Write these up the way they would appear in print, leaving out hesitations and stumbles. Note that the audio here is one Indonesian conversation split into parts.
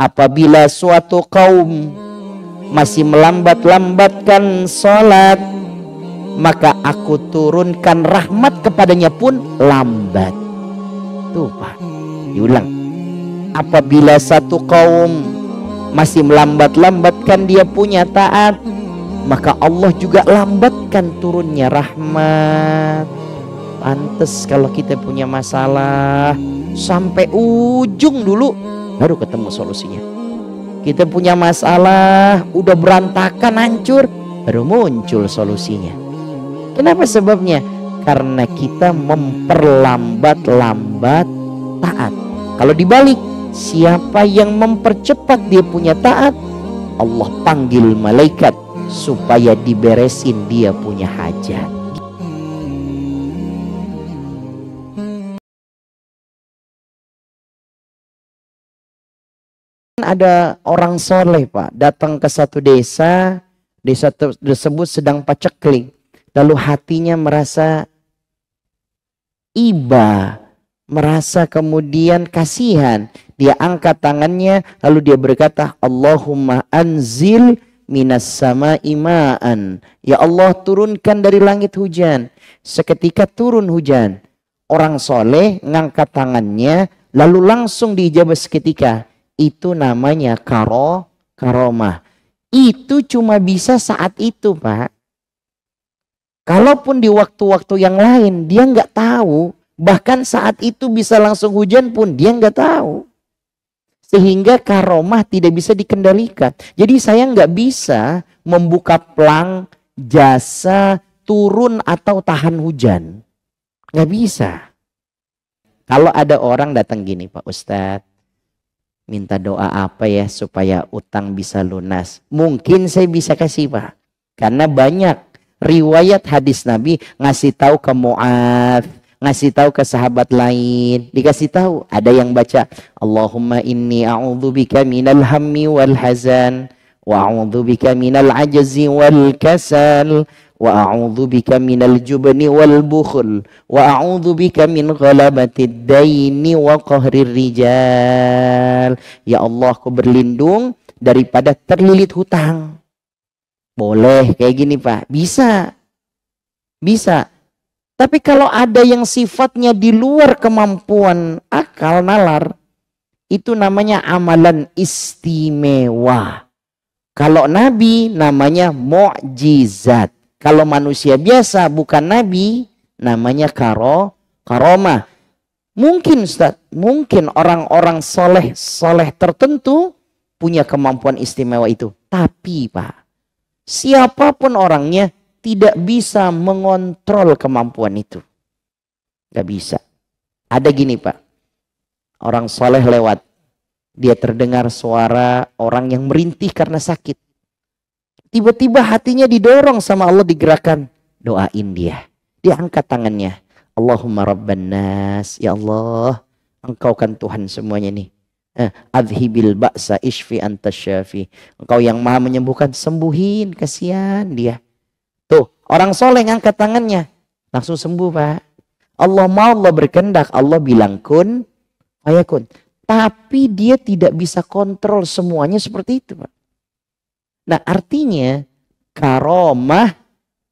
apabila suatu kaum masih melambat-lambatkan sholat, maka aku turunkan rahmat kepadanya pun lambat. Tuh Pak, diulang. Apabila satu kaum masih melambat-lambatkan dia punya taat, maka Allah juga lambatkan turunnya rahmat. Pantes kalau kita punya masalah sampai ujung dulu baru ketemu solusinya. Kita punya masalah udah berantakan, hancur, baru muncul solusinya. Kenapa sebabnya? Karena kita memperlambat-lambat taat. Kalau dibalik, siapa yang mempercepat dia punya taat, Allah panggil malaikat supaya diberesin dia punya hajat. Ada orang soleh Pak datang ke satu desa, desa tersebut sedang paceklik, lalu hatinya merasa iba, merasa kemudian kasihan. Dia angkat tangannya lalu dia berkata, Allahumma anzil minas sama'i ma'an. Ya Allah, turunkan dari langit hujan. Seketika turun hujan. Orang soleh ngangkat tangannya lalu langsung diijabah seketika. Itu namanya karomah. Itu cuma bisa saat itu Pak. Kalaupun di waktu-waktu yang lain dia nggak tahu, bahkan saat itu bisa langsung hujan pun dia nggak tahu. Sehingga karomah tidak bisa dikendalikan. Jadi saya nggak bisa membuka plang jasa turun atau tahan hujan. Nggak bisa. Kalau ada orang datang gini, Pak Ustadz, minta doa apa ya supaya utang bisa lunas. Mungkin saya bisa kasih Pak. Karena banyak riwayat hadis Nabi ngasih tahu ke Mu'adz, ngasih tahu ke sahabat lain. Dikasih tahu. Ada yang baca, Allahumma inni a'udzubika minal hammi wal hazan, wa a'udzubika minal ajzi wal kasal, wa a'udzubika minal jubni wal bukhl, wa a'udzubika min ghalabatid daini wa qahrir rijal. Ya Allah, aku berlindung daripada terlilit hutang. Boleh kayak gini Pak, bisa. Bisa. Tapi kalau ada yang sifatnya di luar kemampuan akal nalar, itu namanya amalan istimewa. Kalau Nabi namanya mukjizat. Kalau manusia biasa bukan Nabi, namanya karomah. Mungkin Ustaz, mungkin orang-orang soleh tertentu punya kemampuan istimewa itu. Tapi Pak, siapapun orangnya tidak bisa mengontrol kemampuan itu. Gak bisa. Ada gini Pak, orang soleh lewat, dia terdengar suara orang yang merintih karena sakit. Tiba-tiba hatinya didorong sama Allah, digerakkan. Doain dia. Dia angkat tangannya. Allahumma rabban nas. Ya Allah, Engkau kan Tuhan semuanya nih. Adhibil ba'sa ishfi anta syafi. Engkau yang maha menyembuhkan, sembuhin. Kasihan dia. Tuh, orang soleh ngangkat tangannya. Langsung sembuh Pak. Allah mau, Allah berkehendak. Allah bilang kun, fayakun. Tapi dia tidak bisa kontrol semuanya seperti itu Pak. Nah artinya karomah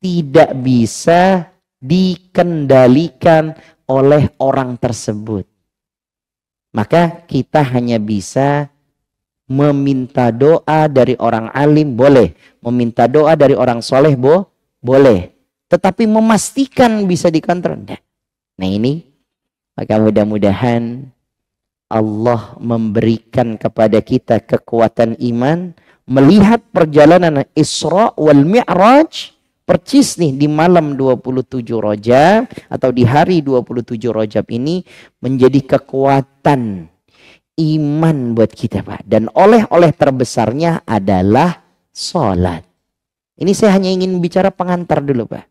tidak bisa dikendalikan oleh orang tersebut. Maka kita hanya bisa meminta doa dari orang alim, boleh. Meminta doa dari orang soleh, boleh. Tetapi memastikan bisa dikontrol. Nah ini, maka mudah-mudahan Allah memberikan kepada kita kekuatan iman, melihat perjalanan Isra wal Mi'raj percis nih di malam 27 Rajab atau di hari 27 Rajab ini menjadi kekuatan iman buat kita Pak. Dan oleh-oleh terbesarnya adalah sholat. Ini saya hanya ingin bicara pengantar dulu Pak.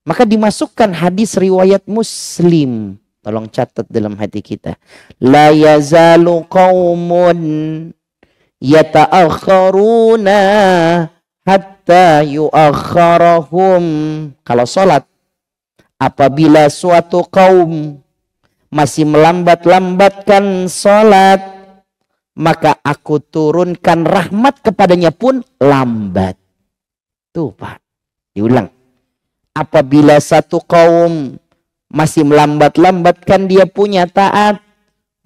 Maka dimasukkan hadis riwayat Muslim. Tolong catat dalam hati kita. La yazalu qaumun yata'akharuna hatta yu'akharahum. Kalau sholat, apabila suatu kaum masih melambat-lambatkan sholat, maka aku turunkan rahmat kepadanya pun lambat. Tuh Pak, diulang. Apabila satu kaum masih melambat-lambatkan dia punya taat,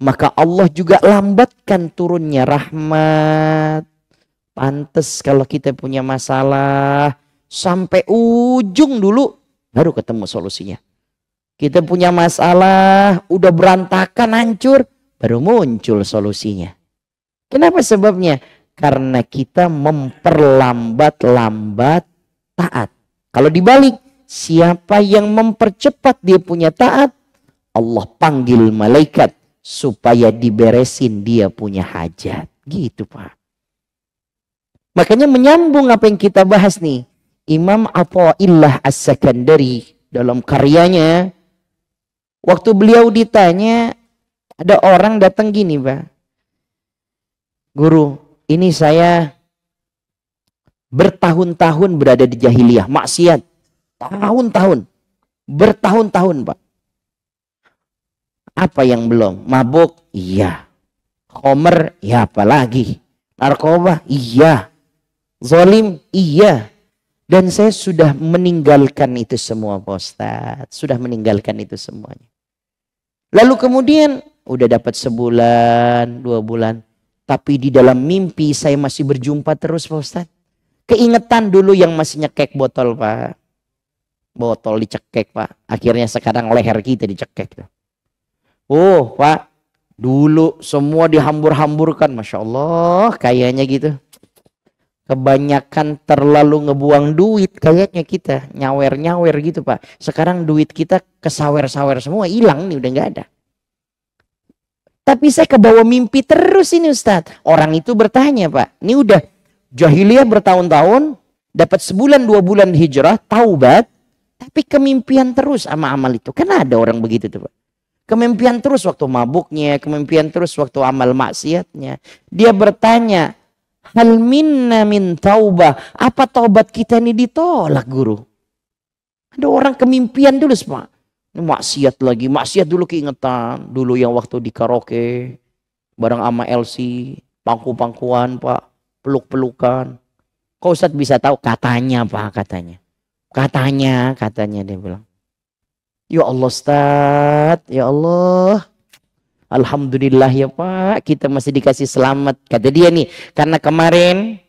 maka Allah juga lambatkan turunnya rahmat. Pantes kalau kita punya masalah, sampai ujung dulu baru ketemu solusinya. Kita punya masalah, udah berantakan, hancur, baru muncul solusinya. Kenapa sebabnya? Karena kita memperlambat-lambat taat. Kalau dibalik, siapa yang mempercepat dia punya taat, Allah panggil malaikat supaya diberesin dia punya hajat. Gitu Pak. Makanya menyambung apa yang kita bahas nih. Imam Athaillah As-Sakandari dalam karyanya, waktu beliau ditanya, ada orang datang gini Pak. Guru, ini saya bertahun-tahun berada di jahiliyah, maksiat. Tahun-tahun. Bertahun-tahun Pak. Apa yang belum? Mabuk? Iya. Khomer? Ya apalagi. Narkoba? Iya. Zalim? Iya. Dan saya sudah meninggalkan itu semua Pak Ustadz. Sudah meninggalkan itu semuanya. Lalu kemudian udah dapat sebulan, 2 bulan. Tapi di dalam mimpi saya masih berjumpa terus Pak Ustadz. Keingetan dulu yang masih nyekek botol Pak. Botol dicekek Pak. Akhirnya sekarang leher kita dicekek. Oh Pak, dulu semua dihambur-hamburkan. Masya Allah kayaknya gitu. Kebanyakan terlalu ngebuang duit kayaknya kita. Nyawer-nyawer gitu Pak. Sekarang duit kita kesawer-sawer semua. Hilang nih, udah gak ada. Tapi saya kebawa mimpi terus ini Ustadz. Orang itu bertanya Pak. Ini udah jahiliyah bertahun-tahun. Dapat sebulan 2 bulan hijrah. Taubat. Tapi kemimpian terus sama amal itu. Kan ada orang begitu tuh Pak. Kemimpian terus waktu mabuknya. Kemimpian terus waktu amal maksiatnya. Dia bertanya. Hal minna min taubah. Apa taubat kita ini ditolak guru? Ada orang kemimpian dulu Pak. Maksiat lagi, maksiat dulu keingetan. Dulu yang waktu di karaoke, bareng sama LC, pangku-pangkuan Pak, peluk-pelukan. Kok Ustadz bisa tahu? Katanya Pak, katanya. Katanya dia bilang. Ya Allah Ustadz, ya Allah. Alhamdulillah ya Pak, kita masih dikasih selamat. Kata dia nih, karena kemarin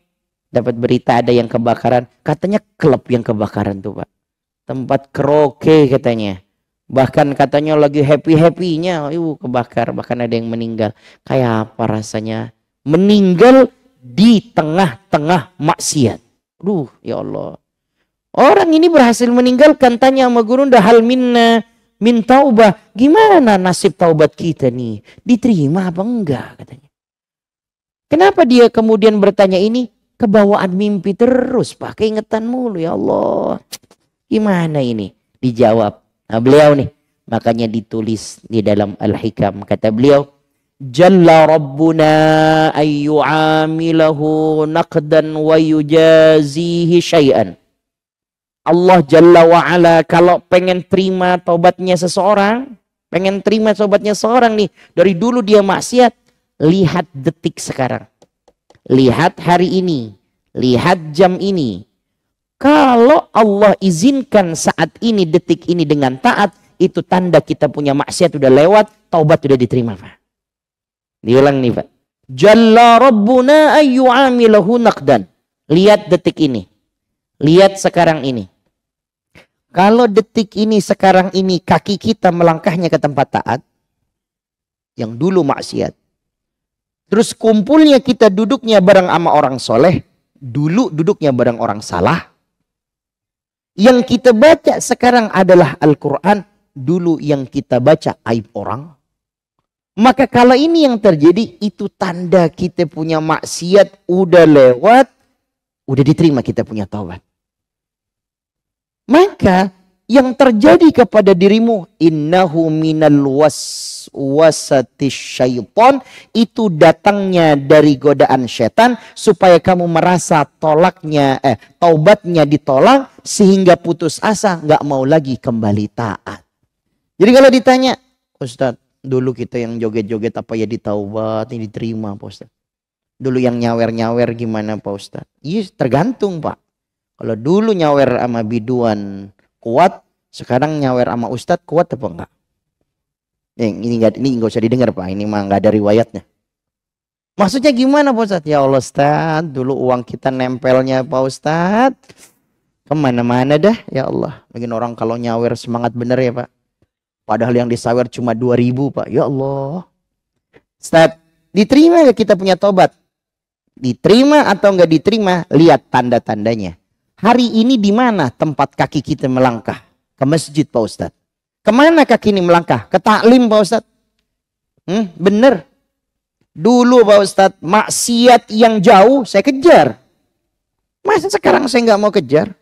dapat berita ada yang kebakaran. Katanya klub yang kebakaran tuh Pak. Tempat karaoke katanya. Bahkan katanya lagi happy-happynya, kebakar, bahkan ada yang meninggal. Kayak apa rasanya? Meninggal di tengah-tengah maksiat. Aduh, ya Allah. Orang ini berhasil meninggalkan, tanya sama guru, hal minna min taubah. Gimana nasib taubat kita nih? Diterima apa enggak katanya. Kenapa dia kemudian bertanya ini? Kebawaan mimpi terus Pak, keingetan mulu ya Allah. Gimana ini? Dijawab. Nah beliau nih, makanya ditulis di dalam Al-Hikam. Kata beliau, Jalla Rabbuna ayyu'amilahu naqdan wa yujazihi syai'an. Allah Jalla wa'ala kalau pengen terima taubatnya seseorang, pengen terima taubatnya seorang nih, dari dulu dia maksiat, lihat detik sekarang. Lihat hari ini, lihat jam ini. Kalau Allah izinkan saat ini, detik ini dengan taat, itu tanda kita punya maksiat udah lewat, taubat udah diterima Pak. Diulang nih Pak. Jalla Rabbuna ayyu'amilahu naqdan. Lihat detik ini. Lihat sekarang ini. Kalau detik ini, sekarang ini, kaki kita melangkahnya ke tempat taat, yang dulu maksiat. Terus kumpulnya kita duduknya bareng sama orang soleh, dulu duduknya bareng orang salah. Yang kita baca sekarang adalah Al-Quran. Dulu yang kita baca aib orang. Maka kalau ini yang terjadi, itu tanda kita punya maksiat udah lewat. Udah diterima kita punya taubat. Maka yang terjadi kepada dirimu, innahu minal waswasatis syaitan, itu datangnya dari godaan setan supaya kamu merasa taubatnya ditolak sehingga putus asa, nggak mau lagi kembali taat. Jadi kalau ditanya, Ustadz, Dulu kita yang joget-joget apa ya ditaubat, ini diterima Pak Ustaz. Dulu yang nyawer-nyawer gimana Pak Ustaz? Iya tergantung Pak. Kalau dulu nyawer sama biduan kuat, sekarang nyawer sama Ustadz kuat apa enggak? Ini nggak usah didengar Pak, ini mah nggak ada riwayatnya. Maksudnya gimana Pak Ustadz? Ya Allah Ustadz, dulu uang kita nempelnya Pak Ustadz kemana-mana dah ya Allah. Mungkin orang kalau nyawer semangat bener ya Pak. Padahal yang disawer cuma 2.000 Pak. Ya Allah. Ustadz, diterima gak kita punya tobat? Diterima atau nggak diterima? Lihat tanda-tandanya. Hari ini di mana tempat kaki kita melangkah? Ke masjid Pak Ustadz. Kemana kaki ini melangkah? Ke taklim Pak Ustadz. Bener. Dulu Pak Ustadz, maksiat yang jauh saya kejar. Masa sekarang saya nggak mau kejar?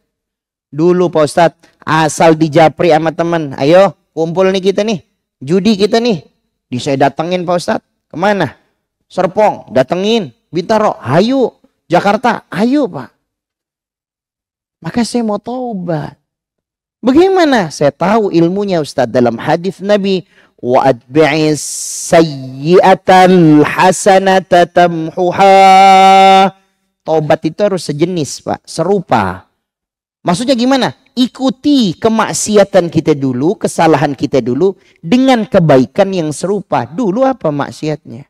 Dulu Pak Ustadz, asal dijapri sama teman. Ayo kumpul nih kita nih. Judi kita nih. Saya datengin Pak Ustadz. Kemana? Serpong, datengin. Bintaro, ayo. Jakarta, ayo Pak. Maka saya mau taubat. Bagaimana? Saya tahu ilmunya Ustaz dalam hadis Nabi, wa atbi'is sayyi'atal hasanata tamhuha. Taubat itu harus sejenis Pak, serupa. Maksudnya gimana? Ikuti kemaksiatan kita dulu, kesalahan kita dulu dengan kebaikan yang serupa. Dulu apa maksiatnya?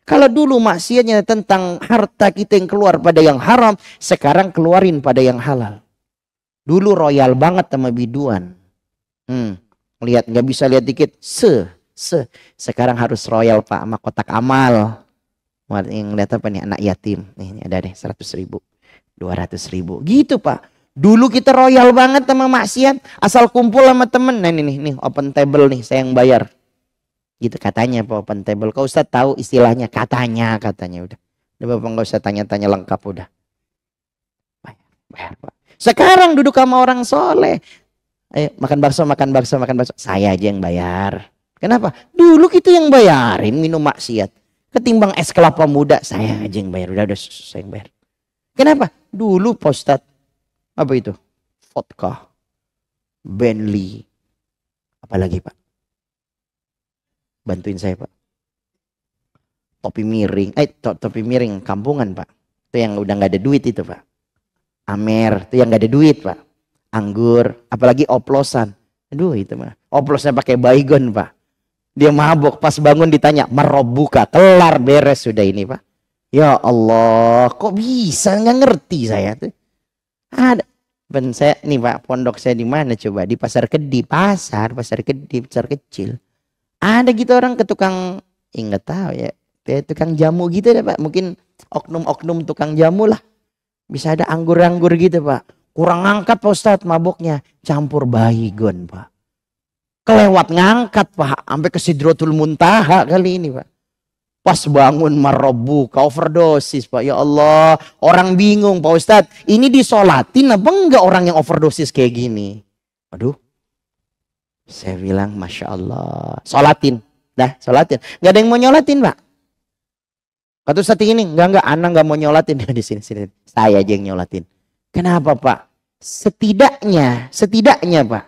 Kalau dulu maksiatnya tentang harta kita yang keluar pada yang haram, sekarang keluarin pada yang halal. Dulu royal banget sama biduan. Lihat, nggak bisa lihat dikit. Sekarang harus royal Pak sama kotak amal. Yang lihat apa nih? Anak yatim. Nih ada deh 100.000, 200.000. Gitu Pak. Dulu kita royal banget sama maksiat. Asal kumpul sama temen. Nah nih open table nih, saya yang bayar. Gitu katanya Pak, open table. Kau Ustaz tahu istilahnya? Katanya udah. Udah Bapak nggak usah tanya-tanya lengkap udah. Bayar Pak. Sekarang duduk sama orang soleh. Ayo makan bakso. Saya aja yang bayar. Kenapa? Dulu kita yang bayarin minum maksiat. Ketimbang es kelapa muda, saya aja yang bayar. Udah saya yang bayar. Kenapa? Dulu Pak Ustaz, apa itu? Vodka, Bentley, apalagi Pak? Bantuin saya Pak. Topi miring kampungan Pak. Itu yang udah nggak ada duit itu Pak. Amer itu yang nggak ada duit Pak. Anggur, apalagi oplosan. Aduh itu mah. Oplosnya pakai baygon Pak. Dia mabok, pas bangun ditanya merobuka, kelar beres sudah ini Pak. Ya Allah, kok bisa? Nggak ngerti saya tuh. Ada. Saya nih Pak, pondok saya di mana coba? Di Pasar Kedi, pasar kecil. Ada gitu orang ke tukang, nggak tahu ya, tukang jamu gitu deh Pak. Mungkin oknum-oknum tukang jamu lah. Bisa ada anggur-anggur gitu Pak. Kurang ngangkat Pak Ustadz maboknya. Campur baygon Pak. Kelewat ngangkat Pak. Sampai ke Sidratul Muntaha kali ini Pak. Pas bangun marobuka, overdosis Pak. Ya Allah, orang bingung Pak Ustadz. Ini disolatin apa enggak orang yang overdosis kayak gini? Aduh. Saya bilang Masya Allah. Sholatin. Sholatin. Gak ada yang mau nyolatin Pak. Kata Ustadz ini. Enggak. Anak gak mau nyolatin. Di sini. Saya aja yang nyolatin. Kenapa Pak? Setidaknya Pak.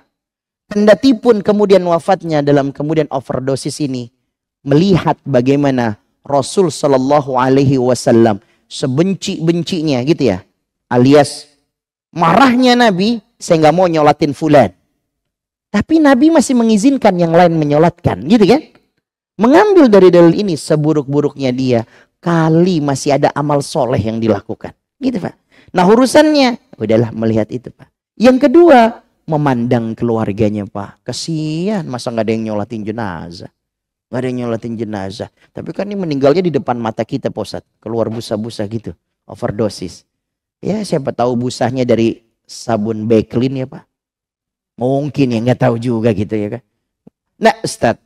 Kendati pun kemudian wafatnya dalam kemudian overdosis ini. Melihat bagaimana Rasul Sallallahu Alaihi Wasallam sebenci-bencinya gitu ya. Alias marahnya Nabi. Saya gak mau nyolatin fulan. Tapi Nabi masih mengizinkan yang lain menyolatkan, gitu kan? Mengambil dari dalil ini seburuk-buruknya dia, kali masih ada amal soleh yang dilakukan, gitu Pak. Nah urusannya, udahlah melihat itu Pak. Yang kedua, memandang keluarganya Pak. Kasihan, masa nggak ada yang nyolatin jenazah? Nggak ada yang nyolatin jenazah. Tapi kan ini meninggalnya di depan mata kita Pak Ustadz. Keluar busa-busa gitu, overdosis. Ya siapa tahu busanya dari sabun Beclean ya Pak. Mungkin ya nggak tahu juga gitu ya kan. Nah Ustadz,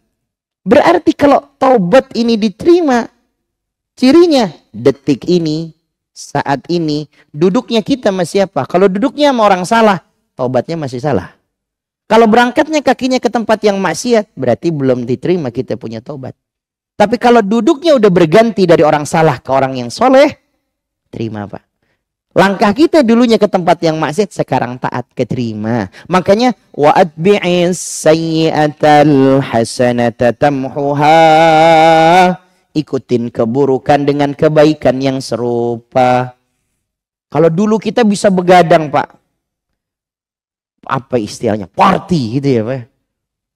berarti kalau taubat ini diterima, cirinya detik ini, saat ini, duduknya kita masih apa? Kalau duduknya sama orang salah, taubatnya masih salah. Kalau berangkatnya kakinya ke tempat yang maksiat, berarti belum diterima kita punya taubat. Tapi kalau duduknya udah berganti dari orang salah ke orang yang soleh, terima Pak. Langkah kita dulunya ke tempat yang maksiat, sekarang taat, keterima. Makanya wa atbi'is sayyi'atal hasanata tamhuha. Ikutin keburukan dengan kebaikan yang serupa. Kalau dulu kita bisa begadang, Pak. Apa istilahnya? Party gitu ya, Pak.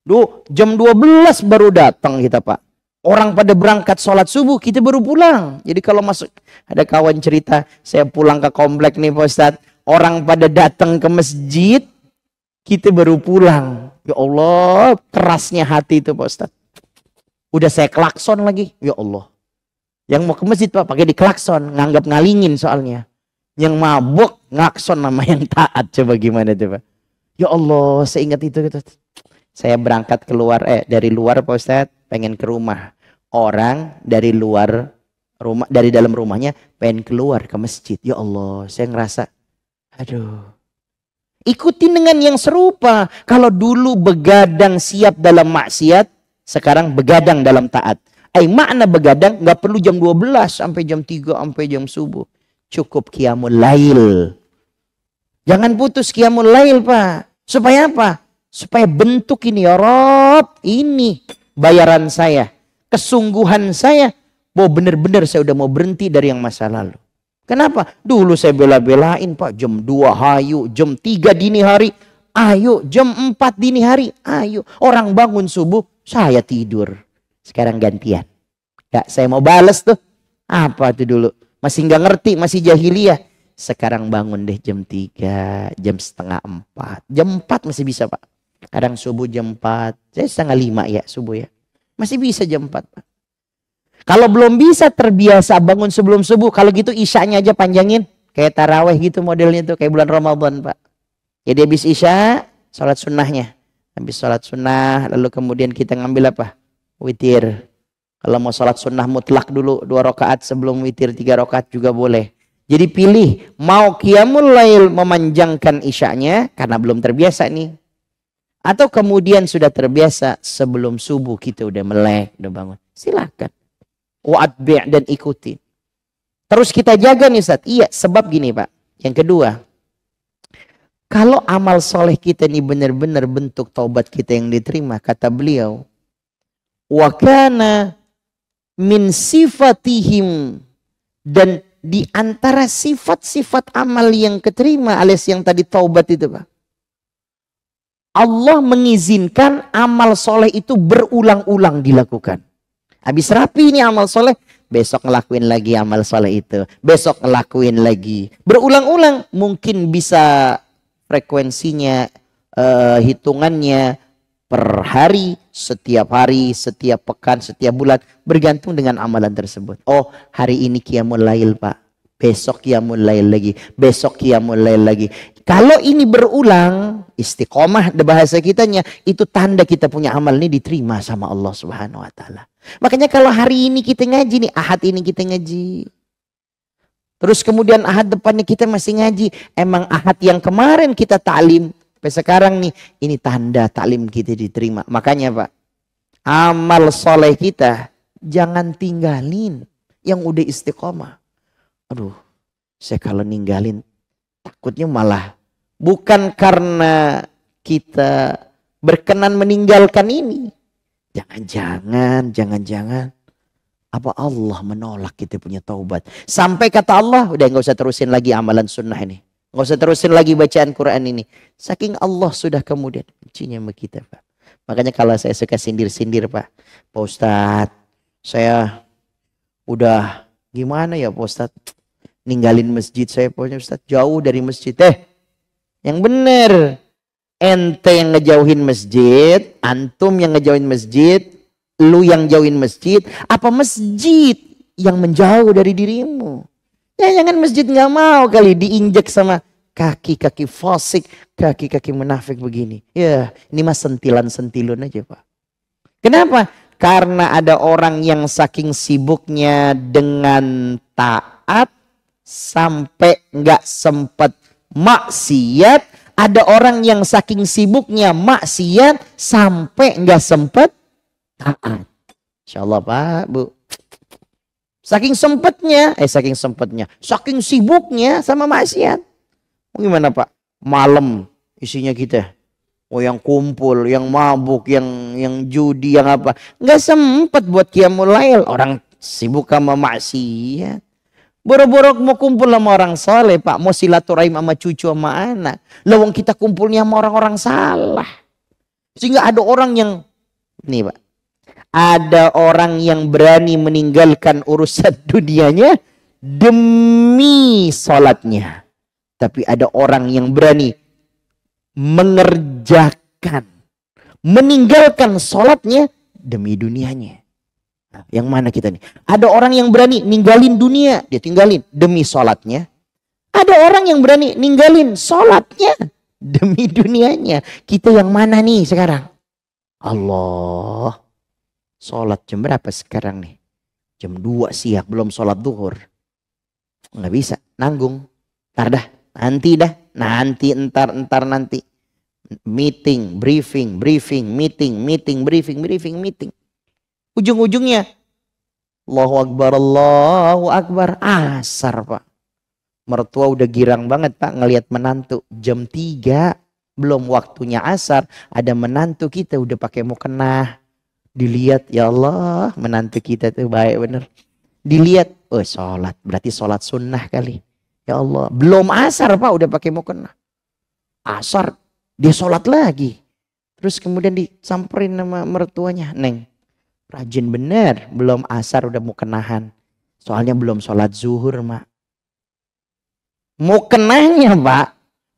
Duh, jam 12 baru datang kita, Pak. Orang pada berangkat sholat subuh, kita baru pulang. Jadi kalau masuk, ada kawan cerita, saya pulang ke komplek nih Pak Ustadz. Orang pada datang ke masjid, kita baru pulang. Ya Allah, kerasnya hati itu Pak Ustadz. Udah saya klakson lagi, ya Allah. Yang mau ke masjid Pak, pakai di klakson, nganggap ngalingin soalnya. Yang mabuk, ngelakson nama yang taat. Coba gimana tuh Pak. Ya Allah, saya ingat itu. Saya berangkat keluar, dari luar Pak Ustadz, pengen ke rumah. Orang dari luar rumah, dari dalam rumahnya pengen keluar ke masjid. Ya Allah, saya ngerasa, aduh. Ikutin dengan yang serupa. Kalau dulu begadang siap dalam maksiat, sekarang begadang dalam taat. Makna begadang nggak perlu jam 12 sampai jam 3 sampai jam subuh. Cukup qiyamul lail. Jangan putus qiyamul lail Pak. Supaya apa? Supaya bentuk ini ya Rob, ini bayaran saya. Kesungguhan saya, bahwa benar-benar saya udah mau berhenti dari yang masa lalu. Kenapa? Dulu saya bela-belain Pak, jam 2 hayu, jam 3 dini hari, ayo, jam 4 dini hari, ayo. Orang bangun subuh, saya tidur. Sekarang gantian. Gak, saya mau bales tuh. Apa tuh dulu? Masih nggak ngerti, masih jahiliyah. Sekarang bangun deh jam 3, jam setengah 4. Jam 4 masih bisa Pak. Kadang subuh jam 4, saya setengah 5 ya subuh ya. Masih bisa jam 4 Pak. Kalau belum bisa terbiasa bangun sebelum subuh, kalau gitu isyanya aja panjangin. Kayak taraweh gitu modelnya tuh, kayak bulan Ramadan Pak. Jadi habis isya, sholat sunnahnya. Habis sholat sunnah, lalu kemudian kita ngambil apa? Witir. Kalau mau sholat sunnah mutlak dulu, 2 rakaat sebelum witir, 3 rakaat juga boleh. Jadi pilih, mau qiyamul lail memanjangkan isyanya, karena belum terbiasa nih. Atau kemudian sudah terbiasa sebelum subuh kita udah melek, udah bangun. Silakan. Wa'adbi' dan ikuti. Terus kita jaga nih Ustaz. Iya, sebab gini Pak. Yang kedua, kalau amal soleh kita ini benar-benar bentuk taubat kita yang diterima, kata beliau, wa kana min sifatihim, dan di antara sifat-sifat amal yang keterima alias yang tadi taubat itu Pak, Allah mengizinkan amal soleh itu berulang-ulang dilakukan. Habis rapi ini amal soleh, besok ngelakuin lagi amal soleh itu. Besok ngelakuin lagi. Berulang-ulang, mungkin bisa frekuensinya, hitungannya per hari, setiap pekan, setiap bulan. Bergantung dengan amalan tersebut. Oh, hari ini qiyamul lail Pak. Besok qiyamul lail lagi. Besok qiyamul lail lagi. Kalau ini berulang, istiqomah bahasa kitanya, itu tanda kita punya amal ini diterima sama Allah Subhanahu wa taala. Makanya kalau hari ini kita ngaji nih, ahad ini kita ngaji. Terus kemudian ahad depannya kita masih ngaji. Emang ahad yang kemarin kita ta'lim, sampai sekarang nih, ini tanda ta'lim kita diterima. Makanya Pak, amal soleh kita jangan tinggalin yang udah istiqomah. Aduh, saya kalau ninggalin takutnya malah bukan karena kita berkenan meninggalkan ini. Jangan-jangan apa Allah menolak kita punya taubat. Sampai kata Allah, udah nggak usah terusin lagi amalan sunnah ini. Nggak usah terusin lagi bacaan Quran ini. Saking Allah sudah kemudian bencinya sama kita Pak. Makanya kalau saya suka sindir-sindir Pak Ustadz, saya udah gimana ya Pak Ustadz, ninggalin masjid saya Pak Ustadz, jauh dari masjid. Yang bener, ente yang ngejauhin masjid, antum yang ngejauhin masjid, lu yang jauhin masjid, apa masjid yang menjauh dari dirimu? Ya jangan masjid nggak mau kali diinjek sama kaki-kaki fasik, kaki-kaki munafik begini. Ya ini mah sentilan-sentilun aja Pak. Kenapa? Karena ada orang yang saking sibuknya dengan taat sampai nggak sempat maksiat. Ada orang yang saking sibuknya maksiat sampai nggak sempat taat. Insya Allah Pak Bu. Saking sempatnya, saking sibuknya sama maksiat. Gimana Pak? Malam isinya kita. Oh yang kumpul, yang mabuk, yang judi, yang apa. Nggak sempat buat qiyamul lail. Orang sibuk sama maksiat. Boro-boro mau kumpul sama orang soleh Pak. Mau silaturahim sama cucu sama anak. Lawang kita kumpulnya sama orang-orang salah. Sehingga ada orang yang, nih Pak. Ada orang yang berani meninggalkan urusan dunianya demi sholatnya. Tapi ada orang yang berani meninggalkan sholatnya demi dunianya. Nah, yang mana kita nih? Ada orang yang berani ninggalin dunia, dia tinggalin demi sholatnya. Ada orang yang berani ninggalin sholatnya demi dunianya. Kita yang mana nih sekarang? Allah. Sholat jam berapa sekarang nih? Jam 2 siang, belum sholat duhur. Nggak bisa, nanggung. Nanti. Meeting, briefing, meeting. Ujung-ujungnya, Allahu Akbar, asar Pak. Mertua udah girang banget Pak ngelihat menantu. Jam 3, belum waktunya asar, ada menantu kita udah pakai mukena. Dilihat, ya Allah, menantu kita tuh baik bener. Dilihat, oh sholat, berarti sholat sunnah kali. Ya Allah, belum asar Pak udah pakai mukena. Asar, dia sholat lagi. Terus kemudian disamperin sama mertuanya, Neng, rajin bener, belum asar udah mukenahan. Soalnya belum sholat zuhur Mak. Mukenahnya Pak,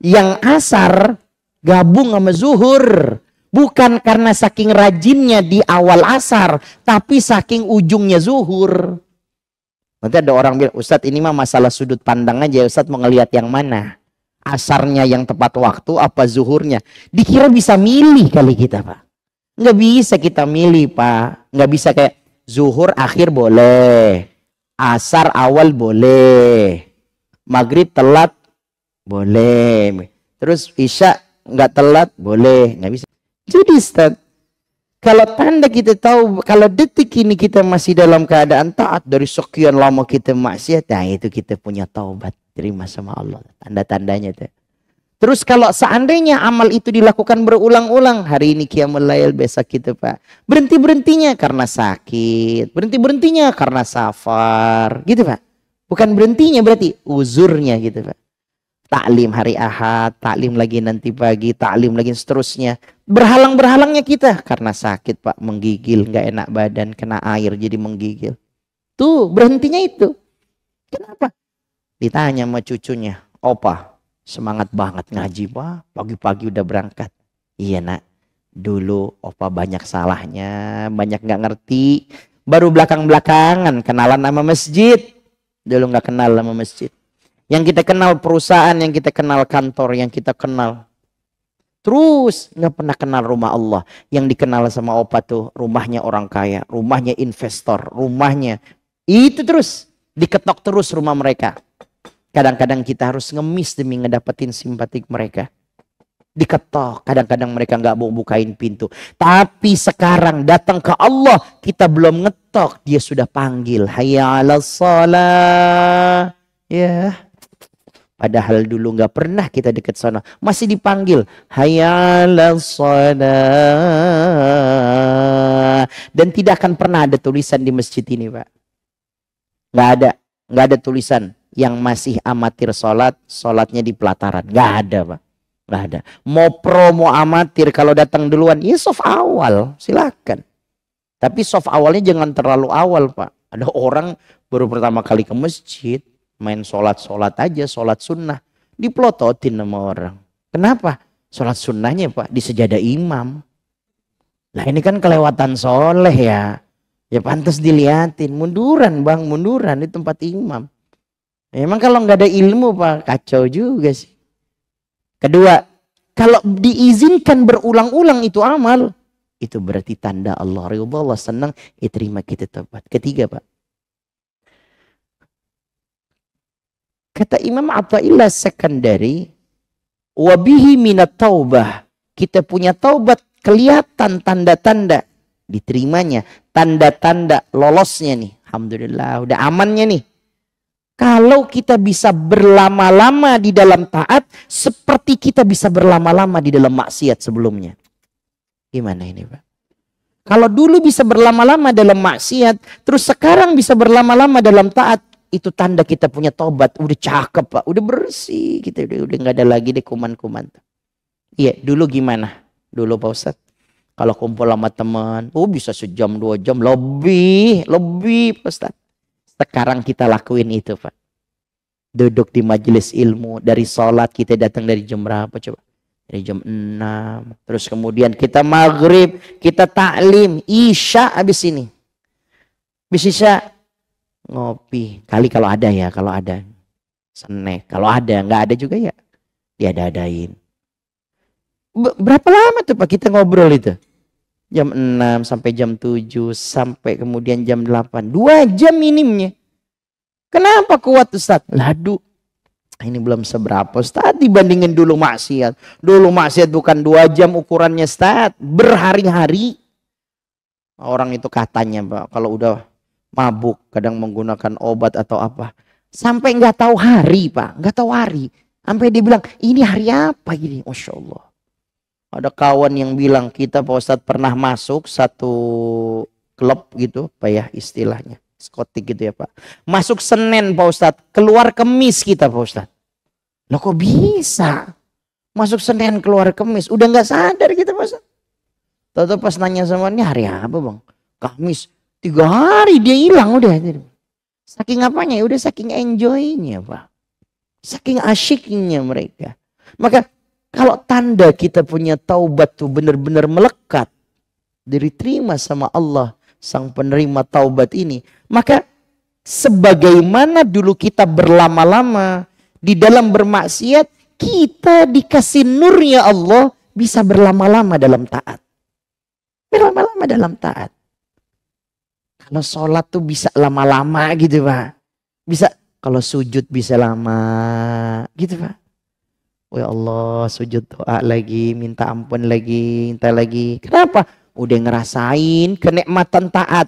yang asar gabung sama zuhur. Bukan karena saking rajinnya di awal asar, tapi saking ujungnya zuhur. Nanti ada orang bilang, Ustadz ini mah masalah sudut pandang aja, Ustadz mau ngelihat yang mana? Asarnya yang tepat waktu, apa zuhurnya? Dikira bisa milih kali kita Pak. Nggak bisa kita milih Pak. Nggak bisa kayak zuhur akhir boleh, asar awal boleh, maghrib telat boleh, terus isya nggak telat boleh, nggak bisa. Jadi Ustaz, kalau tanda kita tahu, kalau detik ini kita masih dalam keadaan taat dari sekian lama kita maksiat, nah itu kita punya taubat, terima sama Allah. Tanda-tandanya tuh. Terus kalau seandainya amal itu dilakukan berulang-ulang, hari ini qiyamul lail, besok gitu Pak. Berhenti-berhentinya karena sakit, berhenti-berhentinya karena safar, gitu Pak. Bukan berhentinya berarti uzurnya gitu Pak. Taklim hari Ahad, taklim lagi nanti pagi, taklim lagi seterusnya. Berhalang-berhalangnya kita karena sakit Pak, menggigil, nggak enak badan, kena air jadi menggigil. Tuh berhentinya itu. Kenapa? Ditanya sama cucunya, Opa semangat banget ngaji Pak, pagi-pagi udah berangkat. Iya Nak, dulu Opa banyak salahnya, banyak nggak ngerti. Baru belakang-belakangan kenalan sama masjid. Dulu nggak kenal sama masjid. Yang kita kenal perusahaan, yang kita kenal kantor, yang kita kenal. Terus nggak pernah kenal rumah Allah. Yang dikenal sama Opa tuh rumahnya orang kaya, rumahnya investor, rumahnya. Itu terus diketok terus rumah mereka. Kadang-kadang kita harus ngemis demi ngedapetin simpatik mereka. Diketok, kadang-kadang mereka nggak mau bukain pintu. Tapi sekarang datang ke Allah, kita belum ngetok, dia sudah panggil. Hayya 'alas shalah. Ya. Padahal dulu nggak pernah kita deket sana, masih dipanggil hayya 'alas shalah. Dan tidak akan pernah ada tulisan di masjid ini Pak. Nggak ada tulisan yang masih amatir sholat, sholatnya di pelataran. Nggak ada Pak, nggak ada. Mau pro mau amatir, kalau datang duluan, ya soft awal silakan. Tapi soft awalnya jangan terlalu awal Pak. Ada orang baru pertama kali ke masjid, main sholat aja, sholat sunnah, dipelototin sama orang. Kenapa? Sholat sunnahnya Pak di sejadah imam. Lah ini kan kelewatan soleh ya. Ya pantas diliatin. Munduran Bang, munduran di tempat imam. Emang kalau nggak ada ilmu Pak, kacau juga sih. Kedua, kalau diizinkan berulang-ulang itu amal, itu berarti tanda Allah ridha, Allah senang, terima kita tobat. Ketiga Pak, kata Imam Athaillah Sekandari, wabihi minat taubah, kita punya taubat kelihatan tanda-tanda diterimanya, tanda-tanda lolosnya nih, Alhamdulillah, udah amannya nih. Kalau kita bisa berlama-lama di dalam taat, seperti kita bisa berlama-lama di dalam maksiat sebelumnya. Gimana ini, Pak? Kalau dulu bisa berlama-lama dalam maksiat, terus sekarang bisa berlama-lama dalam taat, itu tanda kita punya tobat. Udah cakep, Pak. Udah bersih. Kita udah nggak ada lagi deh kuman-kuman. Iya, dulu gimana? Dulu Pak Ustadz, kalau kumpul sama teman, bisa sejam 2 jam lebih Pak Ustadz. Sekarang kita lakuin itu, Pak. Duduk di majelis ilmu, dari sholat kita datang dari jam berapa coba? Dari jam 6. Terus kemudian kita maghrib, kita taklim, isya habis ini. Habis isya ngopi. Kali kalau ada ya, kalau ada. Snack. Kalau ada, nggak ada juga ya diada-adain. Berapa lama tuh Pak kita ngobrol itu? Jam 6 sampai jam 7 sampai kemudian jam 8. 2 jam minimnya. Kenapa kuat Ustaz? Ladu. Ini belum seberapa Ustaz dibandingin dulu maksiat. Dulu maksiat bukan 2 jam ukurannya Ustaz. Berhari-hari. Orang itu katanya Pak, kalau udah mabuk kadang menggunakan obat atau apa. Sampai nggak tahu hari Pak. Nggak tahu hari. Sampai dia bilang ini hari apa gini. Masya Allah. Ada kawan yang bilang kita Pak Ustadz pernah masuk satu klub gitu Pak ya istilahnya. Diskotik gitu ya Pak. Masuk Senin Pak Ustadz. Keluar Kemis kita Pak Ustadz. Loh kok bisa? Masuk Senin keluar Kemis. Udah nggak sadar kita Pak Ustadz. Tahu pas nanya sama ini hari apa Bang? Kamis. 3 hari dia hilang udah. Saking apanya? Udah saking enjoynya Pak. Saking asyiknya mereka. Maka kalau tanda kita punya taubat tuh benar-benar melekat, diterima sama Allah, sang penerima taubat ini, maka sebagaimana dulu kita berlama-lama di dalam bermaksiat, kita dikasih nurnya Allah bisa berlama-lama dalam taat. Berlama-lama dalam taat. Kalau sholat tuh bisa lama-lama gitu Pak. Bisa, kalau sujud bisa lama gitu Pak. Oh ya Allah, sujud doa lagi, minta ampun lagi, minta lagi. Kenapa? Udah ngerasain kenikmatan taat.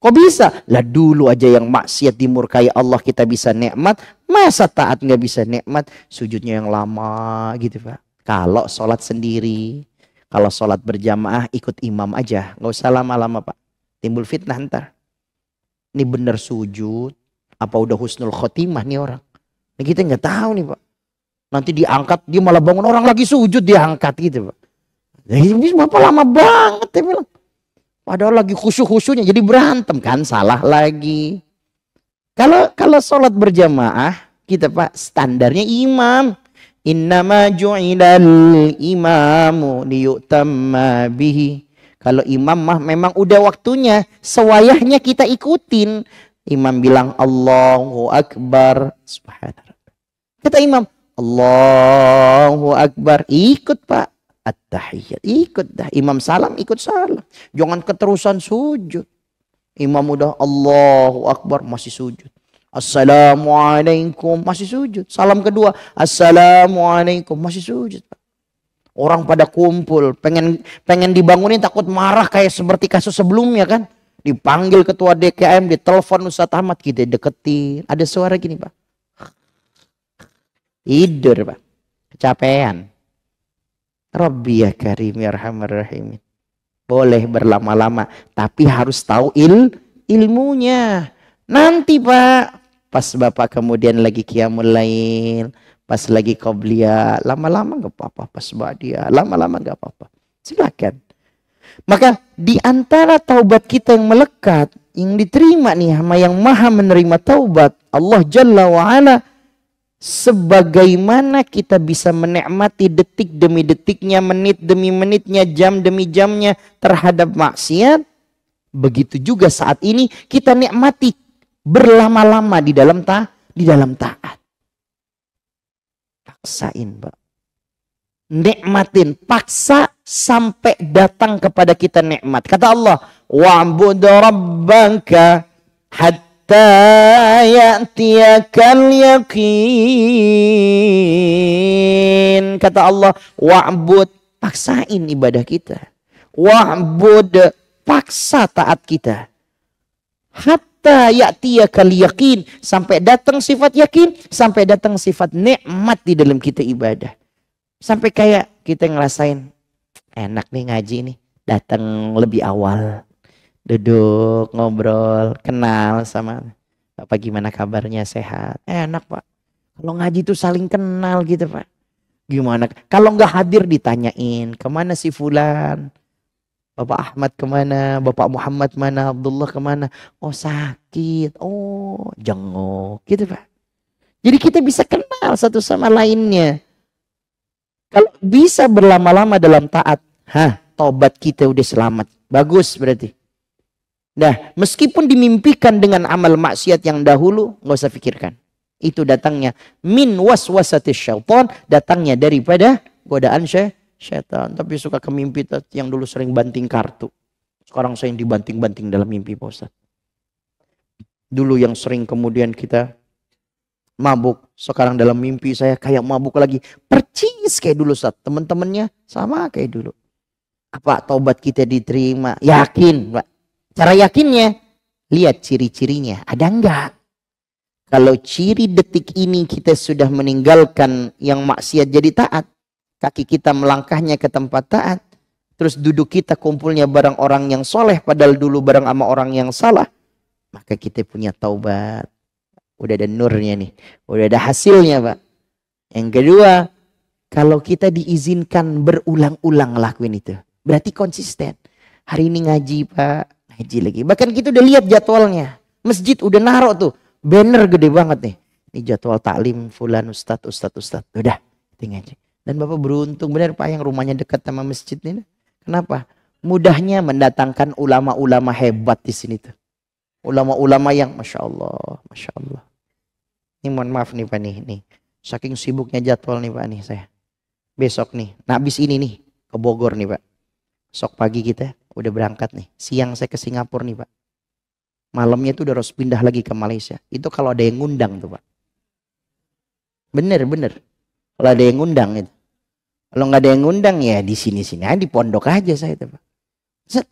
Kok bisa? Lah dulu aja yang maksiat dimurkai Allah kita bisa nikmat. Masa taat nggak bisa nikmat? Sujudnya yang lama gitu Pak. Kalau sholat sendiri, kalau sholat berjamaah ikut imam aja. Nggak usah lama-lama Pak. Timbul fitnah ntar. Ini bener sujud, apa udah husnul khotimah nih orang. Nah, kita nggak tahu nih Pak. Nanti diangkat, dia malah bangun orang lagi sujud diangkat gitu Pak. Ini Bapak lama banget ya bilang. Padahal lagi khusyuk-khusyuknya jadi berantem kan, salah lagi. Kalau sholat berjamaah kita Pak standarnya imam. Innama ju'ilal imamu liyutamma bihi. Kalau imam mah memang udah waktunya, sewayahnya kita ikutin. Imam bilang Allahu Akbar. Subhanallah. Kata imam Allahu Akbar, ikut Pak. At-tahiyyat, ikut dah. Imam salam, ikut salam. Jangan keterusan sujud. Imam udah Allahu Akbar, masih sujud. Assalamualaikum, masih sujud. Salam kedua, Assalamualaikum, masih sujud Pak. Orang pada kumpul, pengen dibangunin takut marah kayak seperti kasus sebelumnya kan. Dipanggil ketua DKM, ditelepon Ustadz Ahmad, kita deketin. Ada suara gini Pak. Tidur Pak. Kecapean. Rabbi ya Karim ya Rahman Rahim. Boleh berlama-lama, tapi harus tahu ilmunya. Nanti Pak, pas Bapak kemudian lagi qiyamul lail, pas lagi qobliyah, lama-lama gak apa-apa. Pas ba'diyah, lama-lama gak apa-apa. Silakan. Maka di antara taubat kita yang melekat, yang diterima nih sama yang maha menerima taubat, Allah Jalla wa'ala, sebagaimana kita bisa menikmati detik demi detiknya, menit demi menitnya, jam demi jamnya terhadap maksiat, begitu juga saat ini kita nikmati berlama-lama di dalam taat. Paksain Pak. Nikmatin, paksa sampai datang kepada kita nikmat. Kata Allah, wa'bud rabbaka hatta ya'tiyakal yaqin. Kata Allah, wa'bud, paksain ibadah kita. Wa'bud, paksa taat kita. Hatta ya'tiyakal yaqin, sampai datang sifat yakin, sampai datang sifat nikmat di dalam kita ibadah. Sampai kayak kita ngerasain enak nih ngaji nih, datang lebih awal, duduk ngobrol, kenal sama Bapak, gimana kabarnya, sehat, enak Pak. Kalau ngaji tuh saling kenal gitu Pak. Gimana kalau nggak hadir ditanyain kemana si fulan, Bapak Ahmad kemana, Bapak Muhammad mana, Abdullah kemana, oh sakit, oh jenguk gitu Pak. Jadi kita bisa kenal satu sama lainnya. Kalau bisa berlama-lama dalam taat, tobat kita udah selamat, bagus berarti. Nah, meskipun dimimpikan dengan amal maksiat yang dahulu, nggak usah pikirkan. Itu datangnya min waswasatis syaitan, datangnya daripada godaan syaitan. Tapi suka ke mimpi yang dulu sering banting kartu. Sekarang saya yang dibanting-banting dalam mimpi Pak Ustaz. Dulu yang sering kemudian kita mabuk, sekarang dalam mimpi saya kayak mabuk lagi. Percis kayak dulu Ustaz. Teman-temannya sama kayak dulu. Apa taubat kita diterima? Yakin Pak. Cara yakinnya, lihat ciri-cirinya. Ada enggak? Kalau ciri detik ini kita sudah meninggalkan yang maksiat jadi taat, kaki kita melangkahnya ke tempat taat, terus duduk kita kumpulnya bareng orang yang soleh, padahal dulu bareng sama orang yang salah, maka kita punya taubat. Udah ada nurnya nih, udah ada hasilnya Pak. Yang kedua, kalau kita diizinkan berulang-ulang lakuin itu, berarti konsisten. Hari ini ngaji Pak, ngaji lagi. Bahkan kita udah lihat jadwalnya, masjid udah naruh tuh banner gede banget nih. Ini jadwal taklim fulan ustadz. Udah, tinggal aja. Dan Bapak beruntung benar Pak yang rumahnya dekat sama masjid ini. Kenapa? Mudahnya mendatangkan ulama-ulama hebat di sini tuh. Ulama-ulama yang Masya Allah, Masya Allah. Ini mohon maaf nih Pak nih. Saking sibuknya jadwal nih Pak nih saya. Besok nih, nah habis ini nih ke Bogor nih Pak. Besok pagi kita udah berangkat nih. Siang saya ke Singapura nih Pak. Malamnya itu udah harus pindah lagi ke Malaysia. Itu kalau ada yang ngundang tuh Pak. Bener. Kalau ada yang ngundang itu. Kalau nggak ada yang ngundang ya di sini-sini aja, di pondok aja saya itu Pak.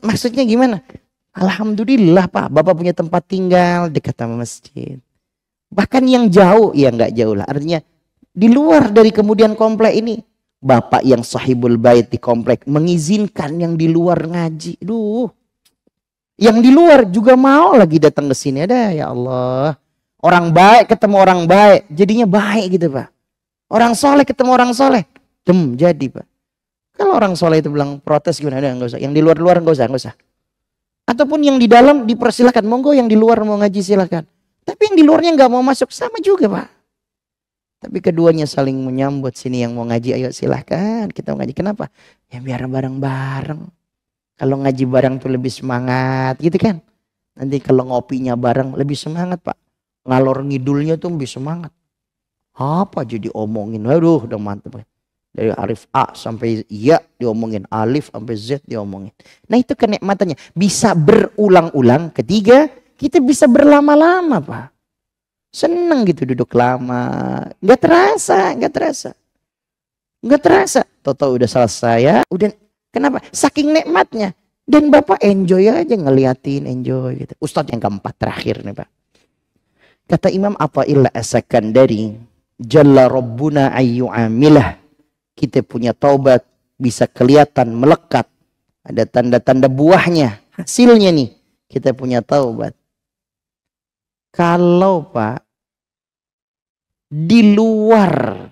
Maksudnya gimana? Alhamdulillah Pak, Bapak punya tempat tinggal dekat sama masjid. Bahkan yang jauh, ya nggak jauh lah. Artinya di luar dari kemudian komplek ini, Bapak yang sahibul bait di komplek mengizinkan yang di luar ngaji. Duh. Yang di luar juga mau lagi datang ke sini. Ada ya Allah. Orang baik ketemu orang baik, jadinya baik gitu Pak. Orang soleh ketemu orang soleh, jadi Pak. Kalau orang soleh itu bilang protes gimana? Ada nggak usah. Yang di luar nggak usah. Ataupun yang di dalam dipersilakan, monggo yang di luar mau ngaji silakan. Tapi yang di luarnya nggak mau masuk sama juga Pak. Tapi keduanya saling menyambut, sini yang mau ngaji ayo silahkan kita mau ngaji. Kenapa? Ya biar bareng-bareng. Kalau ngaji bareng tuh lebih semangat gitu kan. Nanti kalau ngopinya bareng lebih semangat Pak. Ngalor ngidulnya tuh lebih semangat. Apa jadi omongin, aduh udah mantep. Dari alif A sampai Ya diomongin, alif sampai Z diomongin. Nah itu kenikmatannya. Bisa berulang-ulang. Ketiga, kita bisa berlama-lama Pak. Seneng gitu duduk lama. Gak terasa. Toto udah selesai ya. Udah. Kenapa? Saking nikmatnya. Dan Bapak enjoy aja ngeliatin, enjoy gitu. Ustadz yang keempat terakhir nih Pak. Kata Imam Athaillah As-Sakandari, Jalla Rabbuna ayyu'amilah. Kita punya taubat, bisa kelihatan, melekat. Ada tanda-tanda buahnya. Hasilnya nih, kita punya taubat. Kalau Pak, di luar,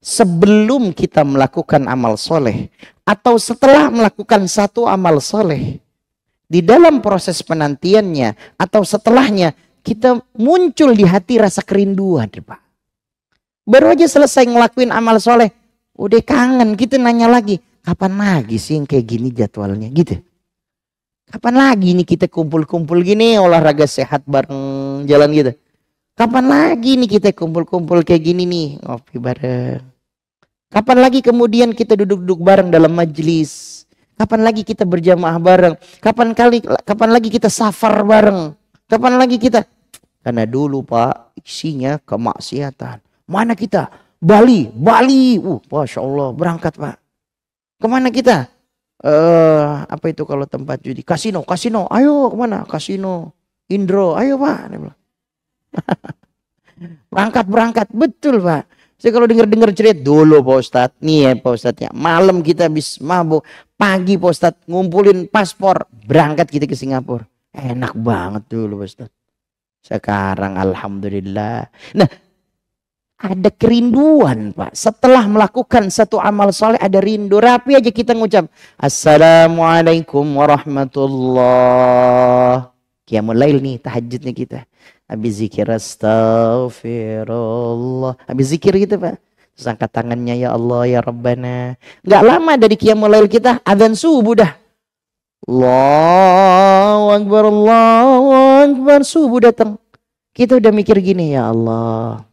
sebelum kita melakukan amal soleh, atau setelah melakukan satu amal soleh, di dalam proses penantiannya, atau setelahnya, kita muncul di hati rasa kerinduan Pak. Baru aja selesai ngelakuin amal soleh, udah kangen, kita nanya lagi, kapan lagi sih yang kayak gini jadwalnya gitu. Kapan lagi nih kita kumpul-kumpul gini, olahraga sehat bareng jalan gitu. Kapan lagi nih kita kumpul-kumpul kayak gini nih, ngopi bareng. Kapan lagi kemudian kita duduk-duduk bareng dalam majelis. Kapan lagi kita berjamaah bareng. Kapan lagi kita safar bareng. Kapan lagi kita. Karena dulu Pak, isinya kemaksiatan. Mana kita? Bali. Masya Allah, berangkat Pak. Kemana kita? Apa itu kalau tempat judi? Kasino. Ayo kemana? Kasino. Indro, ayo Pak. Dia bilang. Berangkat, betul Pak. Saya kalau dengar cerita dulu Pak Ustadz, nih ya Pak Ustadz ya, malam kita habis mabuk, pagi Pak Ustadz ngumpulin paspor, berangkat kita ke Singapura. Enak banget dulu Pak Ustadz. Sekarang alhamdulillah. Nah, ada kerinduan Pak. Setelah melakukan satu amal soleh ada rindu. Rapi aja kita ngucap Assalamualaikum warahmatullah. Qiyamul lail nih, tahajudnya kita. Habis zikir astaghfirullah. Habis zikir gitu Pak. Terus angkat tangannya ya Allah ya Rabbana. Nggak lama dari qiyamul lail kita adzan subuh dah. Allahu Akbar, subuh datang. Kita udah mikir gini, ya Allah,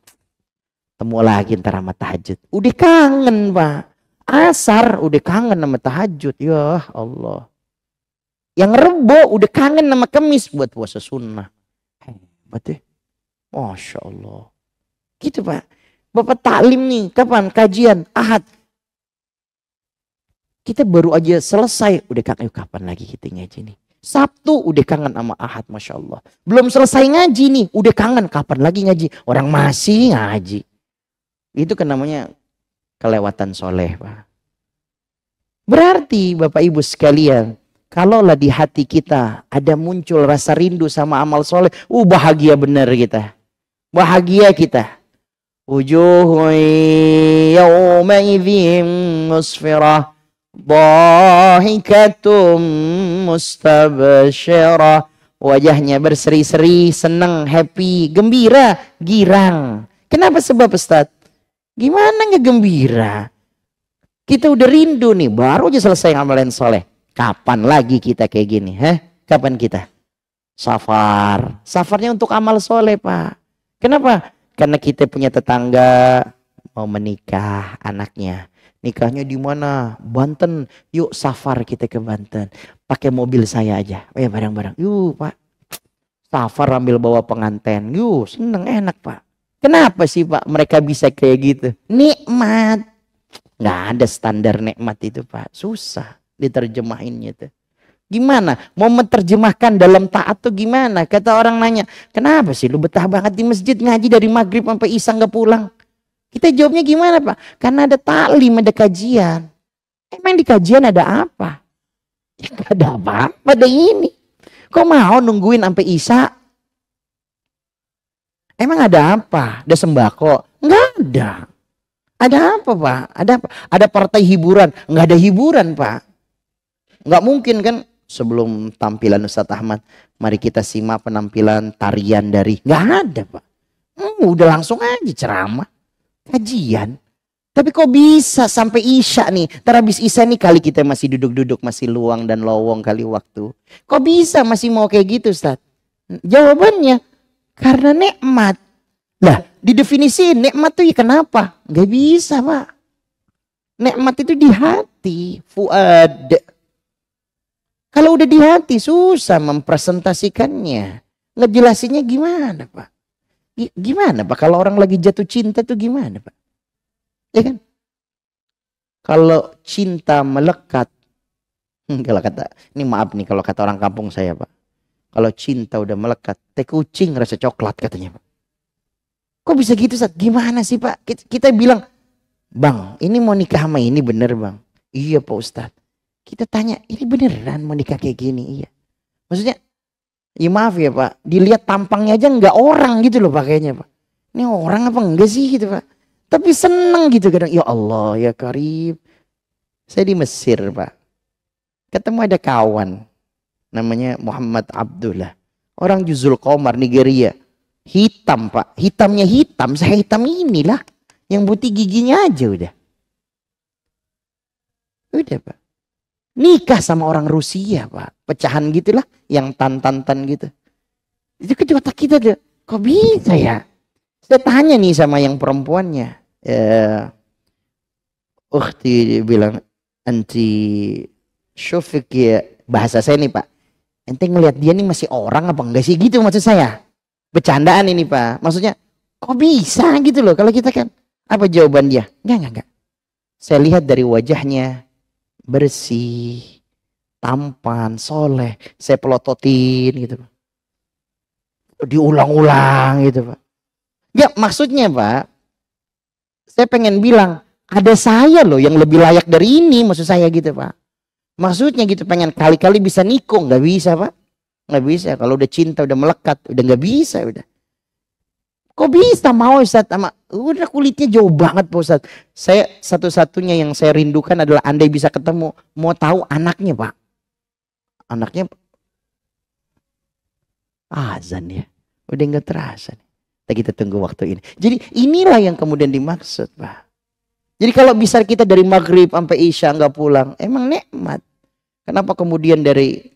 temu lagi ntar sama tahajud. Udah kangen Pak. Asar udah kangen sama tahajud. Ya Allah. Yang Rebo udah kangen sama Kemis buat puasa sunnah. Hebat ya. Masya Allah. Gitu Pak. Bapak taklim nih, kapan? Kajian, Ahad. Kita baru aja selesai, udah kangen, kapan lagi kita ngaji nih? Sabtu udah kangen sama Ahad, Masya Allah. Belum selesai ngaji nih, udah kangen, kapan lagi ngaji? Orang masih ngaji. Itu kan namanya kelewatan soleh Pak. Berarti Bapak Ibu sekalian, kalaulah di hati kita ada muncul rasa rindu sama amal soleh, bahagia benar kita. Bahagia kita. Wujuhun yawmaidzin musfirah, dhahikatum mustabsyirah. Wajahnya berseri-seri, senang, happy, gembira, girang. Kenapa sebab Ustaz? Gimana nggak gembira? Kita udah rindu nih, baru aja selesai amalan soleh. Kapan lagi kita kayak gini? Kapan kita? Safar. Safarnya untuk amal soleh Pak. Kenapa? Karena kita punya tetangga mau menikah anaknya. Nikahnya di mana? Banten. Yuk safar kita ke Banten. Pakai mobil saya aja. Oh ya bareng-bareng. Yuk Pak. Safar ambil bawa pengantin. Yuk seneng enak Pak. Kenapa sih Pak mereka bisa kayak gitu? Nikmat. Nggak ada standar nikmat itu Pak. Susah diterjemahinnya tuh. Gimana? Mau menerjemahkan dalam taat tuh gimana? Kata orang nanya, kenapa sih lu betah banget di masjid ngaji dari maghrib sampai isya nggak pulang? Kita jawabnya gimana Pak? Karena ada taklim, ada kajian. Emang di kajian ada apa? Ya gak ada apa-apa, ada ini. Kok mau nungguin sampai isya? Emang ada apa? Ada sembako? Nggak ada. Ada apa Pak? Ada apa? Ada partai hiburan? Nggak ada hiburan Pak. Nggak mungkin kan? Sebelum tampilan Ustadz Ahmad, mari kita simak penampilan tarian dari, nggak ada Pak. Udah langsung aja ceramah, kajian. Tapi kok bisa sampai isya nih? Ntar habis isya nih kali kita masih duduk-duduk, masih luang dan lowong kali waktu. Kok bisa masih mau kayak gitu Ustadz? Jawabannya, karena nikmat. Lah, didefinisiin nikmat tuh ya kenapa? Nggak bisa Pak. Nikmat itu di hati, fuad. Kalau udah di hati susah mempresentasikannya. Ngejelasinnya gimana Pak? Gimana Pak kalau orang lagi jatuh cinta tuh gimana Pak? Ya kan? Kalau cinta melekat. Kalau kata, ini maaf nih kalau kata orang kampung saya Pak. Kalau cinta udah melekat, teh kucing rasa coklat katanya Pak. Kok bisa gitu Ustaz? Gimana sih Pak? Kita bilang, Bang ini mau nikah sama ini bener Bang? Iya Pak Ustadz. Kita tanya, ini beneran mau nikah kayak gini? Iya. Maksudnya, ya maaf ya Pak, dilihat tampangnya aja nggak orang gitu loh pakainya Pak. Ini orang apa enggak sih gitu Pak. Tapi seneng gitu kadang, ya Allah ya Karim. Saya di Mesir Pak. Ketemu ada kawan, namanya Muhammad Abdullah. Orang Juzul Qomar, Nigeria. Hitam Pak, hitamnya hitam, saya hitam inilah. Yang putih giginya aja udah. Udah Pak. Nikah sama orang Rusia Pak. Pecahan gitulah. Yang tan-tan-tan gitu. Itu ke otak kita deh. Kok bisa ya? Saya tanya nih sama yang perempuannya. Ukhti bilang. Anti syufik ya. Bahasa saya nih Pak. Ente ngelihat dia nih masih orang apa enggak sih? Gitu maksud saya. Bercandaan ini Pak. Maksudnya. Kok bisa gitu loh. Kalau kita kan. Apa jawaban dia? Enggak. Saya lihat dari wajahnya. Bersih, tampan, soleh, saya pelototin gitu. diulang-ulang gitu Pak. Ya maksudnya Pak, saya pengen bilang ada saya loh yang lebih layak dari ini, maksud saya gitu Pak. Maksudnya gitu, pengen kali-kali bisa nikung, nggak bisa Pak, nggak bisa. Kalau udah cinta udah melekat, udah nggak bisa udah. Kok bisa mau Ustaz sama udah kulitnya jauh banget Pak Ustaz. Saya satu-satunya yang saya rindukan adalah andai bisa ketemu, mau tahu anaknya Pak. Anaknya azan ya. Udah nggak terasa nih. Kita tunggu waktu ini. Jadi inilah yang kemudian dimaksud Pak. Jadi kalau bisa kita dari maghrib sampai isya nggak pulang, emang nikmat. Kenapa kemudian dari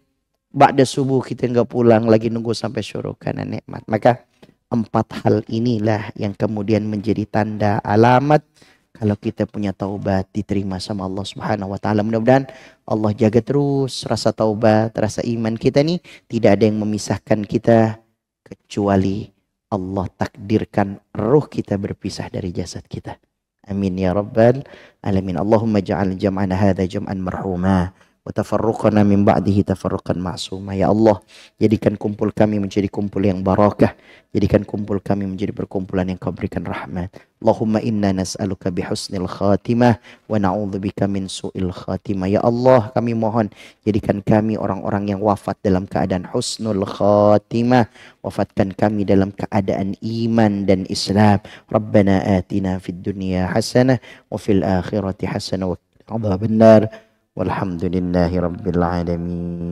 ba'da subuh kita nggak pulang lagi nunggu sampai syuruk, karena nikmat. Maka 4 hal inilah yang kemudian menjadi tanda alamat kalau kita punya taubat diterima sama Allah Subhanahu wa taala. Mudah-mudahan Allah jaga terus rasa taubat, rasa iman kita nih, tidak ada yang memisahkan kita kecuali Allah takdirkan ruh kita berpisah dari jasad kita. Amin ya rabbal alamin. Allahumma ja'al jam'ana hadza jam'an marhuma wa tafarruqana min ba'dihi tafarruqan ma'suma. Ya Allah, jadikan kumpul kami menjadi kumpul yang barakah. Jadikan kumpul kami menjadi perkumpulan yang Kau berikan rahmat. Allahumma inna nas'aluka bihusnil khatimah wa na'udzubika min su'il khatimah. Ya Allah, kami mohon jadikan kami orang-orang yang wafat dalam keadaan husnul khatimah. Wafatkan kami dalam keadaan iman dan Islam. Rabbana atina fid dunya hasanah wa fil akhirati hasanah wa qina adzabannar. Walhamdulillahi rabbil alamin.